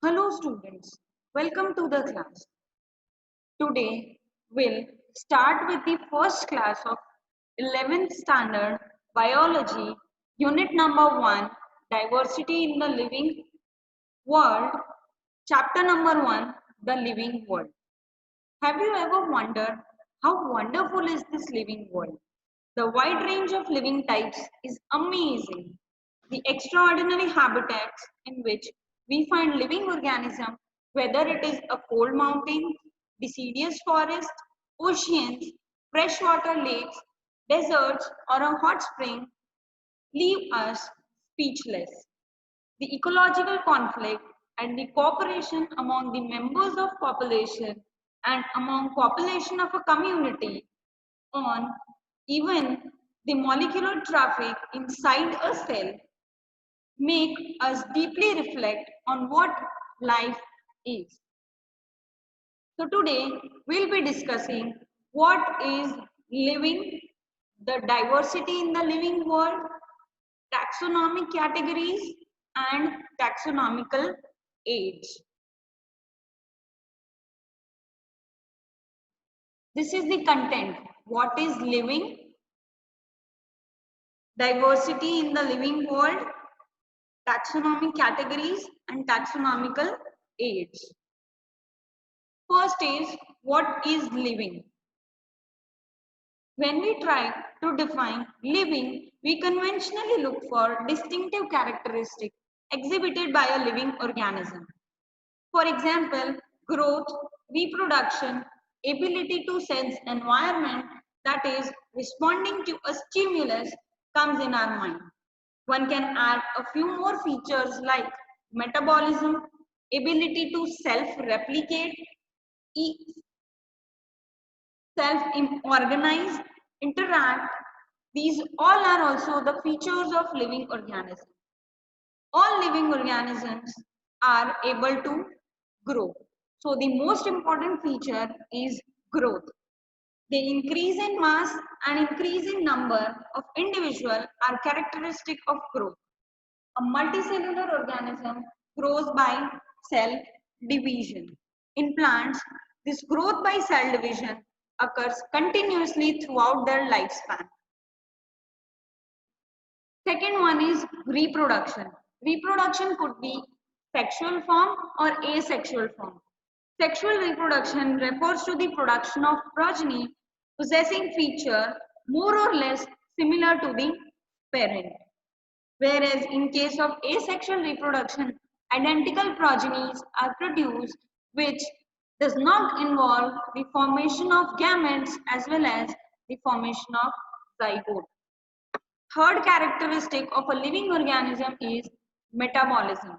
Hello students, welcome to the class. Today we'll start with the first class of 11th standard biology unit number 1 diversity in the living world chapter number 1 the living world. Have you ever wondered how wonderful is this living world? The wide range of living types is amazing. The extraordinary habitats in which we find living organisms, whether it is a cold mountain, deciduous forest, oceans, freshwater lakes, deserts, or a hot spring, leave us speechless. The ecological conflict and the cooperation among the members of population and among population of a community on even the molecular traffic inside a cell make us deeply reflect on what life is. So today we'll be discussing what is living, the diversity in the living world, taxonomic categories and taxonomical age. This is the content. What is living, diversity in the living world, taxonomic categories and taxonomical age. First is what is living. When we try to define living, we conventionally look for distinctive characteristics exhibited by a living organism. For example, growth, reproduction, ability to sense environment, that is, responding to a stimulus, comes in our mind. One can add a few more features like metabolism, ability to self-replicate, self-organize, interact. These all are also the features of living organisms. All living organisms are able to grow. So the most important feature is growth. The increase in mass and increase in number of individuals are characteristic of growth. A multicellular organism grows by cell division. In plants, this growth by cell division occurs continuously throughout their lifespan. Second one is reproduction. Reproduction could be sexual form or asexual form. Sexual reproduction refers to the production of progeny possessing feature more or less similar to the parent. Whereas in case of asexual reproduction, identical progenies are produced which does not involve the formation of gametes as well as the formation of zygote. Third characteristic of a living organism is metabolism.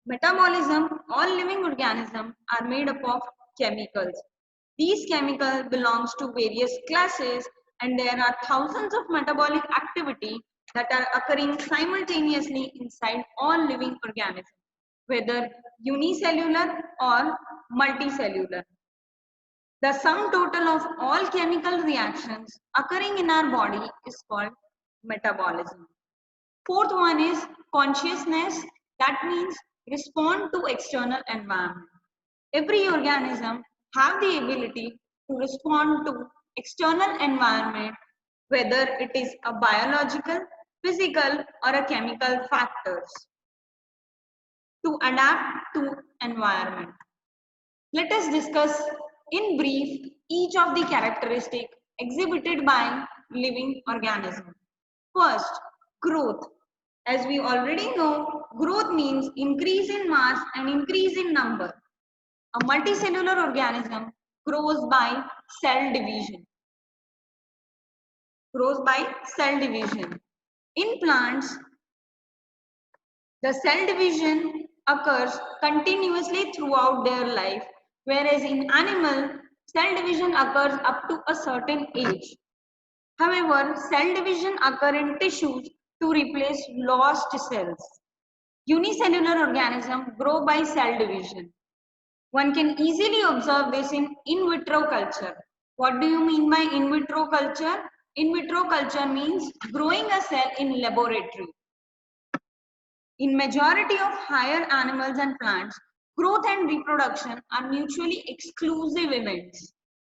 Metabolism, all living organisms are made up of chemicals. These chemicals belongs to various classes and there are thousands of metabolic activity that are occurring simultaneously inside all living organisms, whether unicellular or multicellular. The sum total of all chemical reactions occurring in our body is called metabolism. Fourth one is consciousness. That means respond to external environment. Every organism have the ability to respond to external environment, whether it is a biological, physical or a chemical factors to adapt to environment. Let us discuss in brief each of the characteristics exhibited by living organism. First, growth. As we already know, growth means increase in mass and increase in number. A multicellular organism grows by cell division. Grows by cell division. In plants, the cell division occurs continuously throughout their life, whereas in animal, cell division occurs up to a certain age. However, cell division occurs in tissues to replace lost cells. Unicellular organisms grow by cell division. One can easily observe this in vitro culture. What do you mean by in vitro culture? In vitro culture means growing a cell in laboratory. In majority of higher animals and plants, Growth and reproduction are mutually exclusive events.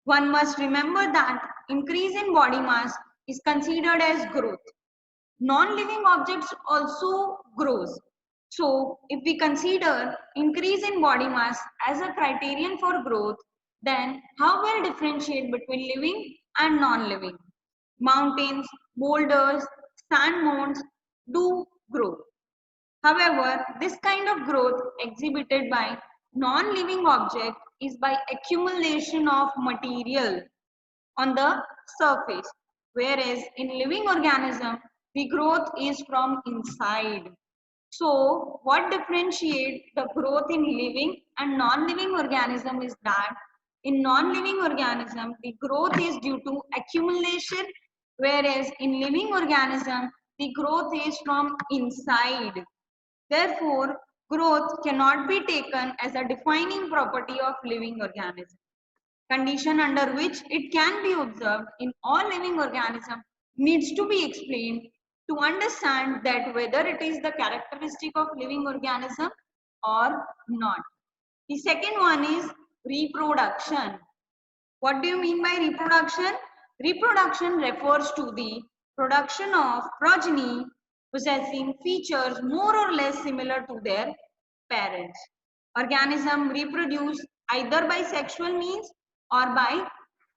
One must remember that increase in body mass is considered as growth. Non-living objects also grows. So if we consider increase in body mass as a criterion for growth, then how will differentiate between living and non-living? Mountains, boulders, sand mounds do grow. However, this kind of growth exhibited by non-living object is by accumulation of material on the surface, whereas in living organism, the growth is from inside. So, what differentiates the growth in living and non-living organism is that in non-living organism, the growth is due to accumulation, whereas in living organism, the growth is from inside. Therefore, growth cannot be taken as a defining property of living organism. Condition under which it can be observed in all living organisms needs to be explained to understand that whether it is the characteristic of living organism or not. The second one is reproduction. What do you mean by reproduction? Reproduction refers to the production of progeny possessing features more or less similar to their parents. Organisms reproduce either by sexual means or by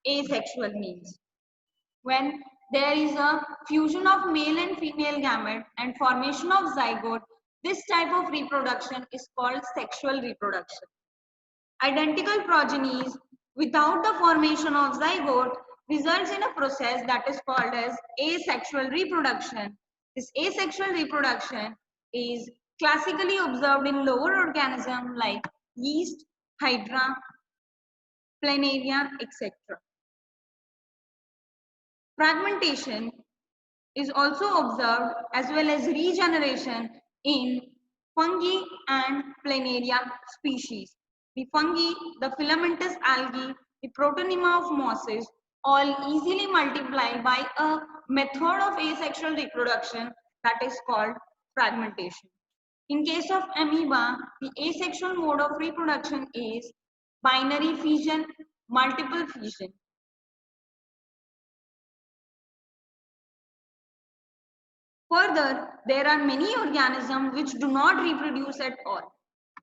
asexual means. When there is a fusion of male and female gamete and formation of zygote, this type of reproduction is called sexual reproduction. Identical progenies without the formation of zygote results in a process that is called as asexual reproduction. This asexual reproduction is classically observed in lower organisms like yeast, hydra, planaria, etc. Fragmentation is also observed as well as regeneration in fungi and planaria species. The fungi, the filamentous algae, the protonema of mosses all easily multiply by a method of asexual reproduction that is called fragmentation. In case of amoeba, the asexual mode of reproduction is binary fission, multiple fission. Further, there are many organisms which do not reproduce at all.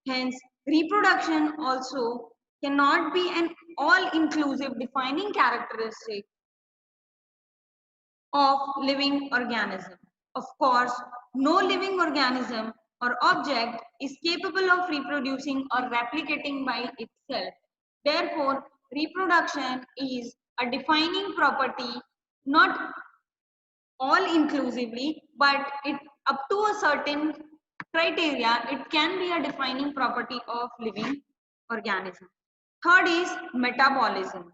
Hence, reproduction also cannot be an all-inclusive defining characteristic of living organism. Of course, no living organism or object is capable of reproducing or replicating by itself. Therefore, reproduction is a defining property, not all inclusively, but it up to a certain criteria, it can be a defining property of living organism. Third is metabolism.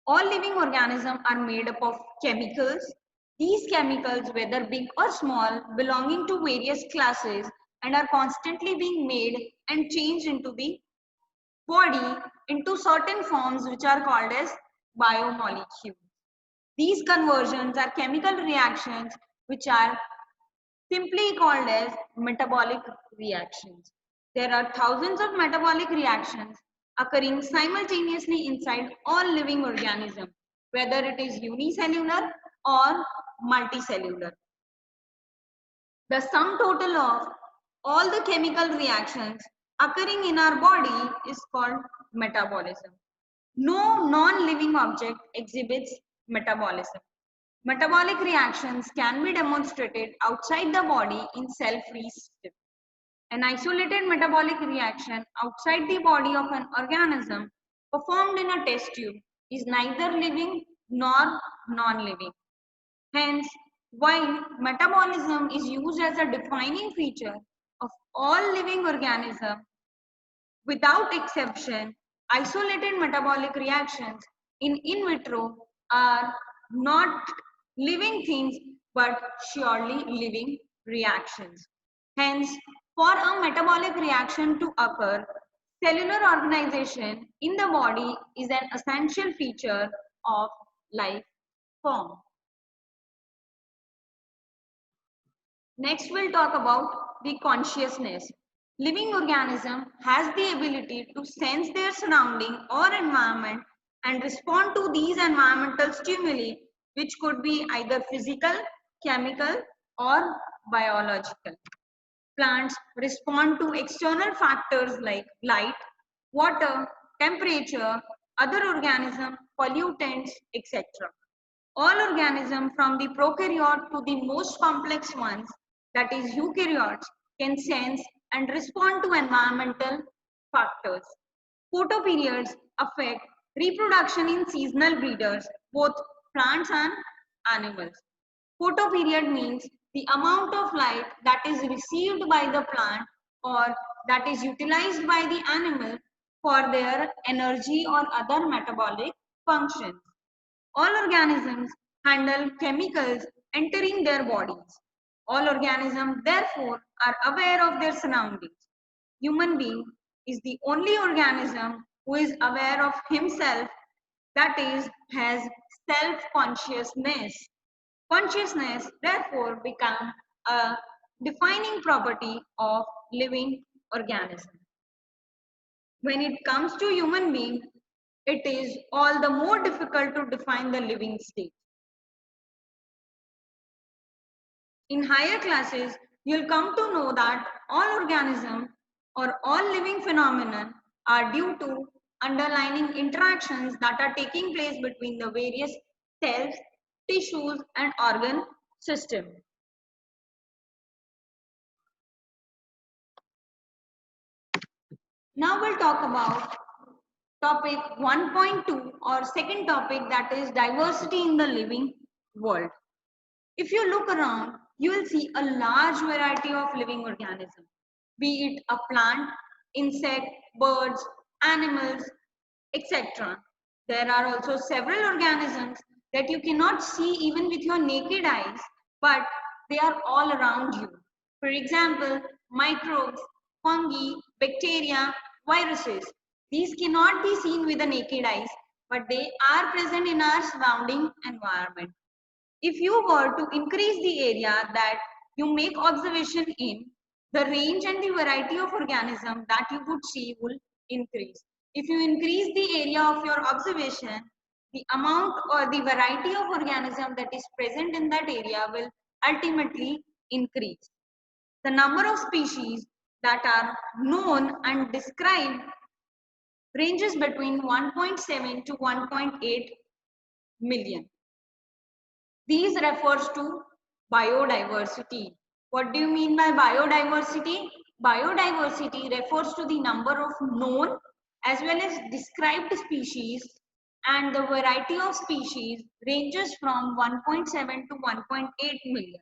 All living organisms are made up of chemicals. These chemicals, whether big or small, belonging to various classes and are constantly being made and changed into the body into certain forms which are called as biomolecules. These conversions are chemical reactions which are simply called as metabolic reactions. There are thousands of metabolic reactions occurring simultaneously inside all living organisms, whether it is unicellular or multicellular. The sum total of all the chemical reactions occurring in our body is called metabolism. No non-living object exhibits metabolism. Metabolic reactions can be demonstrated outside the body in cell-free system. An isolated metabolic reaction outside the body of an organism performed in a test tube is neither living nor non-living. Hence, while metabolism is used as a defining feature of all living organisms, without exception, isolated metabolic reactions in vitro are not living things but surely living reactions. Hence, for a metabolic reaction to occur, cellular organization in the body is an essential feature of life form. Next, we'll talk about the consciousness. Living organism has the ability to sense their surrounding or environment and respond to these environmental stimuli, which could be either physical, chemical, or biological. Plants respond to external factors like light, water, temperature, other organisms, pollutants, etc. All organisms from the prokaryote to the most complex ones, that is eukaryotes, can sense and respond to environmental factors. Photoperiods affect reproduction in seasonal breeders, both plants and animals. Photoperiod means the amount of light that is received by the plant or that is utilized by the animal for their energy or other metabolic functions. All organisms handle chemicals entering their bodies. All organisms therefore are aware of their surroundings. Human being is the only organism who is aware of himself, that is, has self-consciousness. Consciousness therefore becomes a defining property of living organism. When it comes to human being, it is all the more difficult to define the living state. In higher classes, you'll come to know that all organisms or all living phenomena are due to underlying interactions that are taking place between the various cells, tissues, and organ system. Now we'll talk about topic 1.2 or second topic, that is diversity in the living world. If you look around, you will see a large variety of living organisms, be it a plant, insect, birds, animals, etc. There are also several organisms that you cannot see even with your naked eyes, but they are all around you. For example, microbes, fungi, bacteria, viruses. These cannot be seen with the naked eyes, but they are present in our surrounding environment. If you were to increase the area that you make observation in, the range and the variety of organism that you would see will increase. If you increase the area of your observation, the amount or the variety of organism that is present in that area will ultimately increase. The number of species that are known and described ranges between 1.7 to 1.8 million. These refers to biodiversity. What do you mean by biodiversity? Biodiversity refers to the number of known as well as described species, and the variety of species ranges from 1.7 to 1.8 million.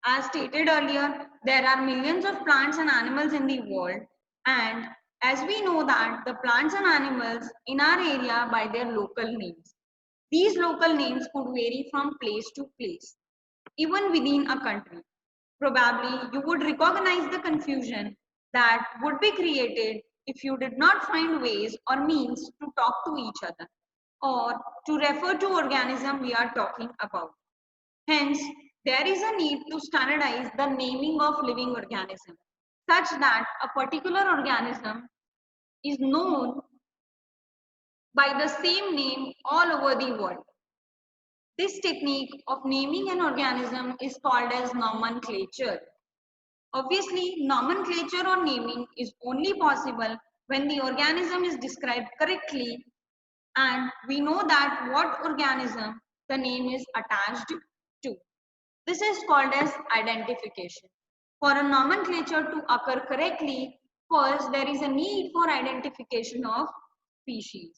As stated earlier, there are millions of plants and animals in the world, and as we know that the plants and animals in our area by their local names. These local names could vary from place to place, even within a country. Probably you would recognize the confusion that would be created if you did not find ways or means to talk to each other or to refer to organism we are talking about. Hence, there is a need to standardize the naming of living organisms such that a particular organism is known by the same name all over the world. This technique of naming an organism is called as nomenclature. Obviously, nomenclature or naming is only possible when the organism is described correctly and we know that what organism the name is attached to. This is called as identification. For a nomenclature to occur correctly, first there is a need for identification of species.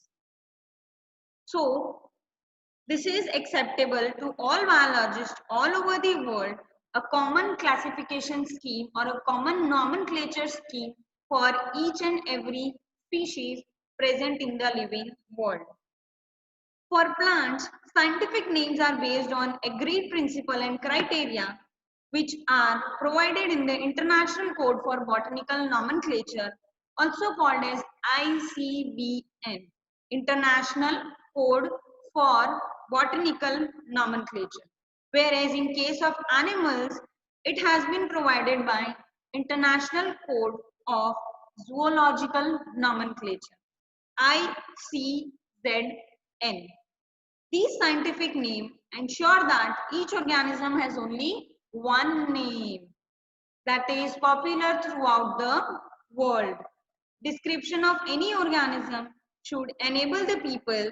So, this is acceptable to all biologists all over the world, a common classification scheme or a common nomenclature scheme for each and every species present in the living world. For plants, scientific names are based on agreed principle and criteria which are provided in the International Code for Botanical Nomenclature, also called as ICBN, International Code for Botanical Nomenclature. Whereas in case of animals, it has been provided by International Code of Zoological Nomenclature, ICZN. These scientific names ensure that each organism has only one name that is popular throughout the world. Description of any organism should enable the people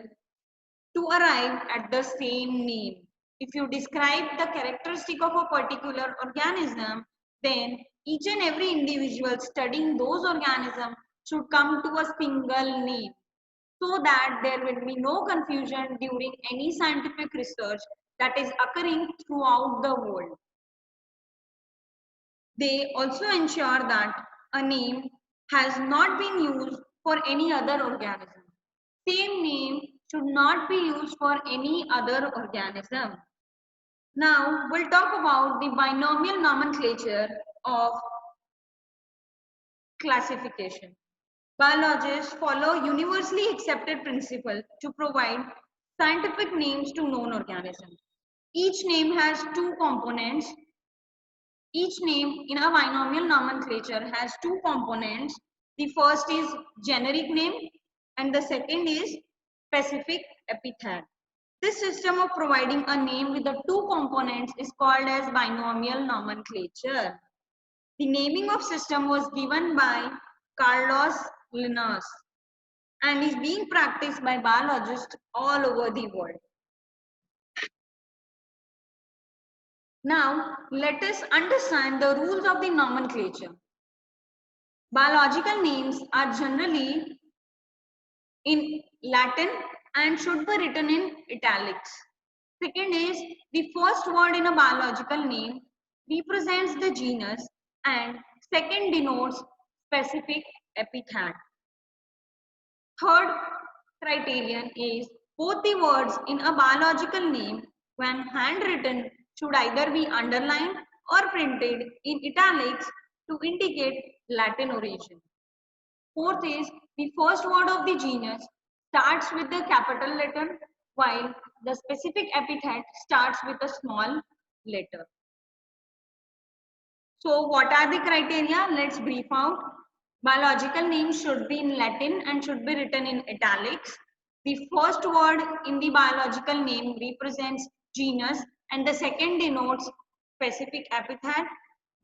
to arrive at the same name. If you describe the characteristic of a particular organism, then each and every individual studying those organisms should come to a single name so that there will be no confusion during any scientific research that is occurring throughout the world. They also ensure that a name has not been used for any other organism. Same name should not be used for any other organism. Now we'll talk about the binomial nomenclature of classification. Biologists follow universally accepted principle to provide scientific names to known organisms. Each name has two components. Each name in a binomial nomenclature has two components. The first is generic name and the second is specific epithet. This system of providing a name with the two components is called as binomial nomenclature. The naming of system was given by Carlos Linnaeus and is being practiced by biologists all over the world. Now, let us understand the rules of the nomenclature. Biological names are generally in Latin and should be written in italics. Second is, the first word in a biological name represents the genus and second denotes specific epithet. Third criterion is both the words in a biological name when handwritten should either be underlined or printed in italics to indicate Latin origin. Fourth is the first word of the genus starts with the capital letter while the specific epithet starts with a small letter. So what are the criteria? Let's brief out. Biological names should be in Latin and should be written in italics. The first word in the biological name represents genus and the second denotes specific epithet.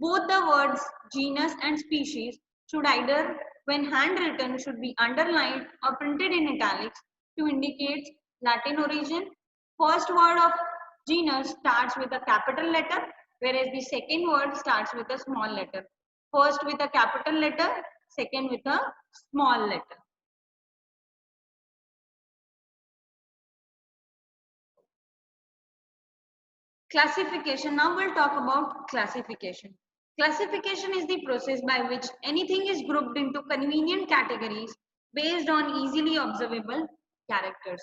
Both the words genus and species should either, when handwritten, should be underlined or printed in italics to indicate Latin origin. First word of genus starts with a capital letter, whereas the second word starts with a small letter. First with a capital letter, second with a small letter. Classification. Now we'll talk about classification. Classification is the process by which anything is grouped into convenient categories based on easily observable characters.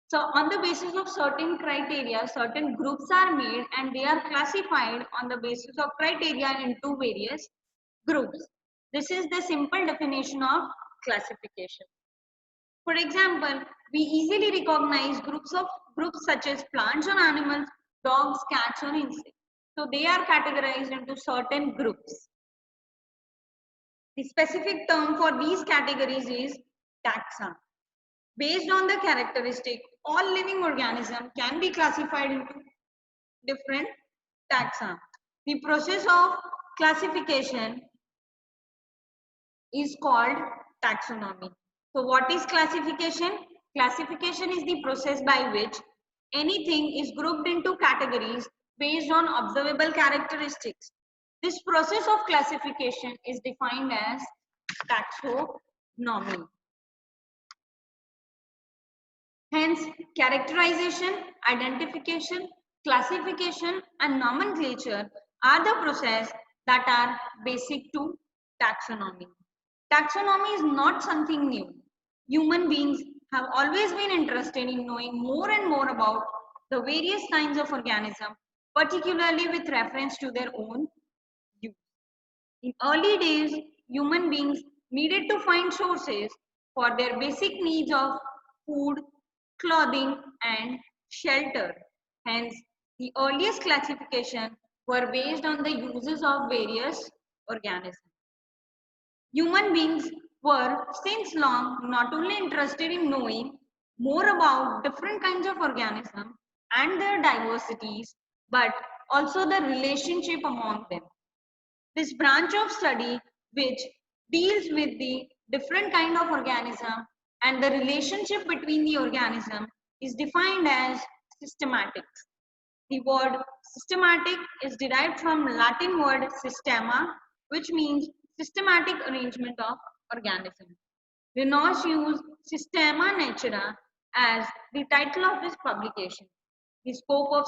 So on the basis of certain criteria, certain groups are made and they are classified on the basis of criteria into various groups. This is the simple definition of classification. For example, we easily recognize groups such as plants or animals, dogs, cats or insects. So they are categorized into certain groups. The specific term for these categories is taxa. Based on the characteristic, all living organisms can be classified into different taxa. The process of classification is called taxonomy. So what is classification? Classification is the process by which anything is grouped into categories based on observable characteristics. This process of classification is defined as taxonomy. Hence, characterization, identification, classification and nomenclature are the process that are basic to taxonomy. Taxonomy is not something new. Human beings have always been interested in knowing more and more about the various kinds of organisms, particularly with reference to their own use. In early days, human beings needed to find sources for their basic needs of food, clothing, and shelter. Hence, the earliest classification were based on the uses of various organism. Human beings were since long not only interested in knowing more about different kinds of organisms and their diversities, but also the relationship among them. This branch of study which deals with the different kind of organism and the relationship between the organism is defined as systematics. The word systematic is derived from Latin word systema, which means systematic arrangement of organisms. Renosh used Systema Naturae as the title of this publication. The scope of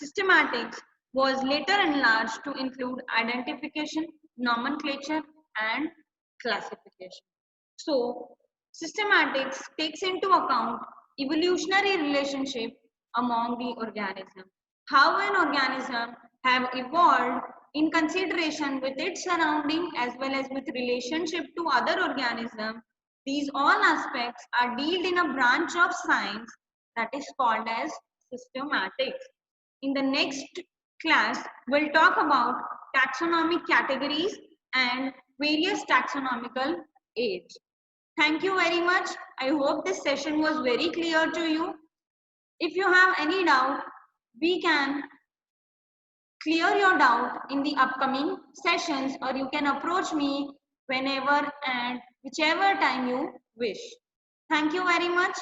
systematics was later enlarged to include identification, nomenclature, and classification. So, systematics takes into account evolutionary relationship among the organism. How an organism have evolved in consideration with its surrounding as well as with relationship to other organisms. These all aspects are dealt in a branch of science that is called as systematics. In the next class, we'll talk about taxonomic categories and various taxonomical aids. Thank you very much. I hope this session was very clear to you. If you have any doubt, we can clear your doubt in the upcoming sessions, or you can approach me whenever and whichever time you wish. Thank you very much.